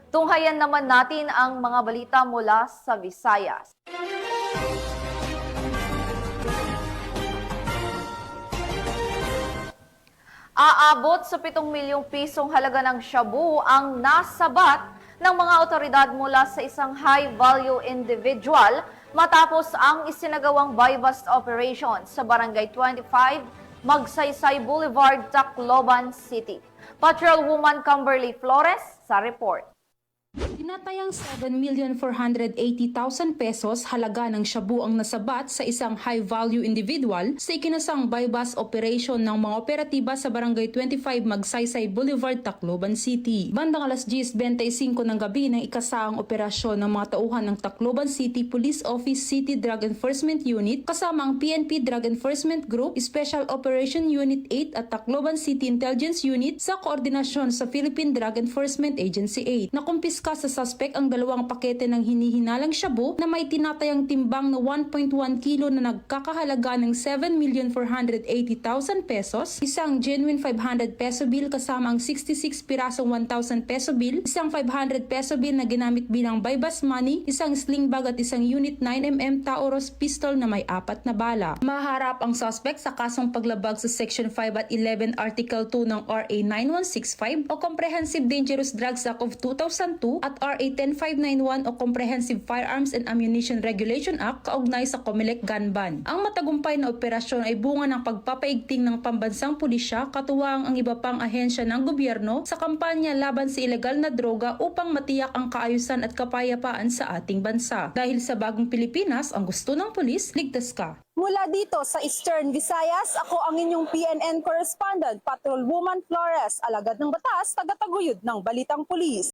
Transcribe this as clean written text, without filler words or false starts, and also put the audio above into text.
Tunghayan naman natin ang mga balita mula sa Visayas. Aabot sa 7 milyong pisong halaga ng shabu ang nasabat ng mga otoridad mula sa isang high-value individual matapos ang isinagawang buy-bust operation sa Barangay 25, Magsaysay Boulevard, Tacloban City. Patrolwoman Kimberly Flores sa report. Tinatayang 7,480,000 pesos halaga ng shabu ang nasabat sa isang high-value individual sa ikinasang buy-bust operation ng mga operatiba sa Barangay 25 Magsaysay Boulevard, Tacloban City. Bandang alas 10:25 ng gabi ng ikasaang operasyon ng mga tauhan ng Tacloban City Police Office City Drug Enforcement Unit kasama ang PNP Drug Enforcement Group, Special Operation Unit 8 at Tacloban City Intelligence Unit sa koordinasyon sa Philippine Drug Enforcement Agency 8. Nakumpiska sa suspect ang 2 pakete ng hinihinalang shabu na may tinatayang timbang na 1.1 kilo na nagkakahalaga ng 7,480,000 pesos, isang genuine 500 peso bill kasama ang 66 pirasong 1,000 peso bill, isang 500 peso bill na ginamit bilang buy-bust money, isang sling bag at isang unit 9mm Taurus pistol na may 4 na bala. Maharap ang suspect sa kasong paglabag sa Section 5 at 11 Article 2 ng RA 9165 o Comprehensive Dangerous Drugs Act of 2002 at RA 10591 o Comprehensive Firearms and Ammunition Regulation Act kaugnay sa COMELEC gun ban. Ang matagumpay na operasyon ay bunga ng pagpapaigting ng pambansang pulisya katuwang ang iba pang ahensya ng gobyerno sa kampanya laban sa ilegal na droga upang matiyak ang kaayusan at kapayapaan sa ating bansa. Dahil sa bagong Pilipinas, ang gusto ng pulis, ligtas ka. Mula dito sa Eastern Visayas, ako ang inyong PNN correspondent, Patrolwoman Flores, alagad ng batas, tagataguyod ng Balitang Pulis.